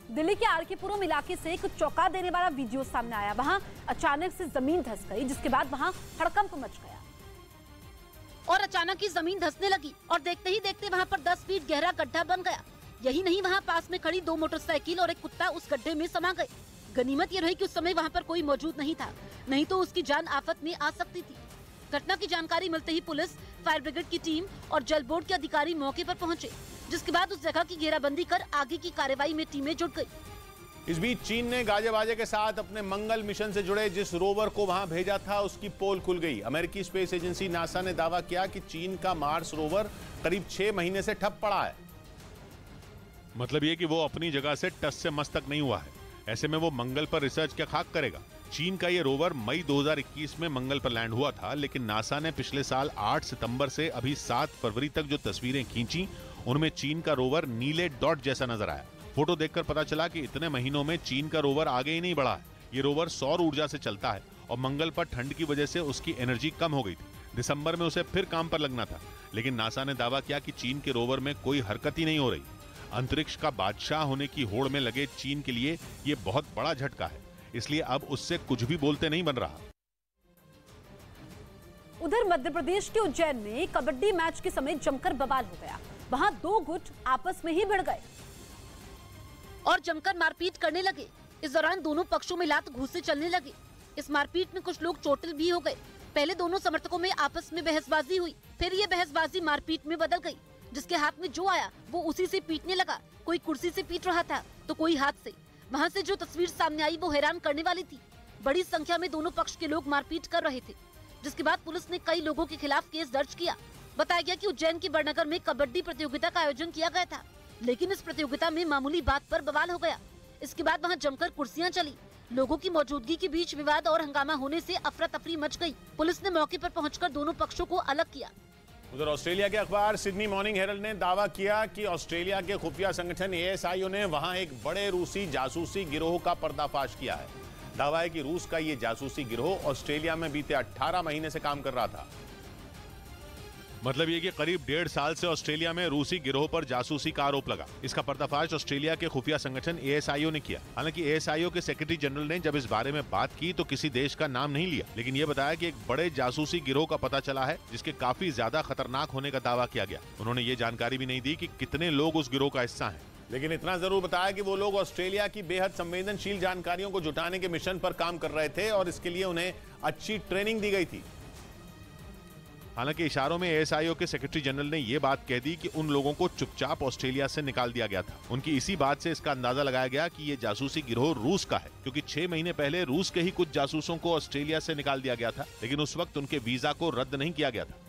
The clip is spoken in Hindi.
दिल्ली के आरकेपुरम इलाके से एक चौंका देने वाला वीडियो सामने आया। वहां अचानक से जमीन धंस गई, जिसके बाद वहां हड़कंप मच गया और अचानक ही जमीन धंसने लगी और देखते ही देखते वहां पर 10 फीट गहरा गड्ढा बन गया। यही नहीं, वहां पास में खड़ी 2 मोटरसाइकिल और एक कुत्ता उस गड्ढे में समा गए। गनीमत ये रही कि उस समय वहां पर कोई मौजूद नहीं था, नहीं तो उसकी जान आफत में आ सकती थी। घटना की जानकारी मिलते ही पुलिस, फायर ब्रिगेड की टीम और जल बोर्ड के अधिकारी मौके पर पहुंचे, जिसके बाद उस जगह की घेराबंदी कर आगे की कार्रवाई में टीमें जुट गई। इस बीच चीन ने गाजे बाजे के साथ अपने मंगल मिशन से जुड़े जिस रोवर को वहां भेजा था उसकी पोल खुल गई। अमेरिकी स्पेस एजेंसी नासा ने दावा किया कि चीन का मार्स रोवर करीब 6 महीने से ठप पड़ा है। मतलब ये कि वो अपनी जगह से टस से मस तक नहीं हुआ है। ऐसे में वो मंगल पर रिसर्च क्या खाक करेगा। चीन का ये रोवर मई 2021 में मंगल पर लैंड हुआ था, लेकिन नासा ने पिछले साल 8 सितंबर से अभी 7 फरवरी तक जो तस्वीरें खींची उनमें चीन का रोवर नीले डॉट जैसा नजर आया। फोटो देखकर पता चला कि इतने महीनों में चीन का रोवर आगे ही नहीं बढ़ा है। ये रोवर सौर ऊर्जा से चलता है और मंगल पर ठंड की वजह से उसकी एनर्जी कम हो गई थी। दिसंबर में उसे फिर काम पर लगना था, लेकिन नासा ने दावा किया कि चीन के रोवर में कोई हरकत ही नहीं हो रही। अंतरिक्ष का बादशाह होने की होड़ में लगे चीन के लिए ये बहुत बड़ा झटका है, इसलिए अब उससे कुछ भी बोलते नहीं बन रहा। उधर मध्य प्रदेश के उज्जैन में कबड्डी मैच के समय जमकर बवाल हो गया। वहां 2 गुट आपस में ही भिड़ गए और जमकर मारपीट करने लगे। इस दौरान दोनों पक्षों में लात घूंसे चलने लगे। इस मारपीट में कुछ लोग चोटिल भी हो गए। पहले दोनों समर्थकों में आपस में बहसबाजी हुई, फिर ये बहसबाजी मारपीट में बदल गई। जिसके हाथ में जो आया वो उसी से पीटने लगा। कोई कुर्सी से पीट रहा था तो कोई हाथ से। वहां से जो तस्वीर सामने आई वो हैरान करने वाली थी। बड़ी संख्या में दोनों पक्ष के लोग मारपीट कर रहे थे, जिसके बाद पुलिस ने कई लोगों के खिलाफ केस दर्ज किया। बताया गया कि उज्जैन के बड़नगर में कबड्डी प्रतियोगिता का आयोजन किया गया था, लेकिन इस प्रतियोगिता में मामूली बात पर बवाल हो गया। इसके बाद वहां जमकर कुर्सियां चली। लोगों की मौजूदगी के बीच विवाद और हंगामा होने से अफरा तफरी मच गई। पुलिस ने मौके पर पहुंचकर दोनों पक्षों को अलग किया। उधर ऑस्ट्रेलिया के अखबार सिडनी मॉर्निंग हेरल्ड ने दावा किया कि ऑस्ट्रेलिया के खुफिया संगठन ASIO ने वहां एक बड़े रूसी जासूसी गिरोह का पर्दाफाश किया है। दावा है कि रूस का ये जासूसी गिरोह ऑस्ट्रेलिया में बीते 18 महीने से काम कर रहा था। मतलब ये कि करीब 1.5 साल से ऑस्ट्रेलिया में रूसी गिरोह पर जासूसी का आरोप लगा। इसका पर्दाफाश ऑस्ट्रेलिया के खुफिया संगठन ASIO ने किया। हालांकि ASIO के सेक्रेटरी जनरल ने जब इस बारे में बात की तो किसी देश का नाम नहीं लिया, लेकिन ये बताया कि एक बड़े जासूसी गिरोह का पता चला है जिसके काफी ज्यादा खतरनाक होने का दावा किया गया। उन्होंने ये जानकारी भी नहीं दी कि कितने लोग उस गिरोह का हिस्सा हैं। लेकिन इतना जरूर बताया कि वो लोग ऑस्ट्रेलिया की बेहद संवेदनशील जानकारियों को जुटाने के मिशन पर काम कर रहे थे और इसके लिए उन्हें अच्छी ट्रेनिंग दी गई थी। हालांकि इशारों में ASIO के सेक्रेटरी जनरल ने यह बात कह दी कि उन लोगों को चुपचाप ऑस्ट्रेलिया से निकाल दिया गया था। उनकी इसी बात से इसका अंदाजा लगाया गया कि ये जासूसी गिरोह रूस का है, क्योंकि 6 महीने पहले रूस के ही कुछ जासूसों को ऑस्ट्रेलिया से निकाल दिया गया था, लेकिन उस वक्त उनके वीजा को रद्द नहीं किया गया था।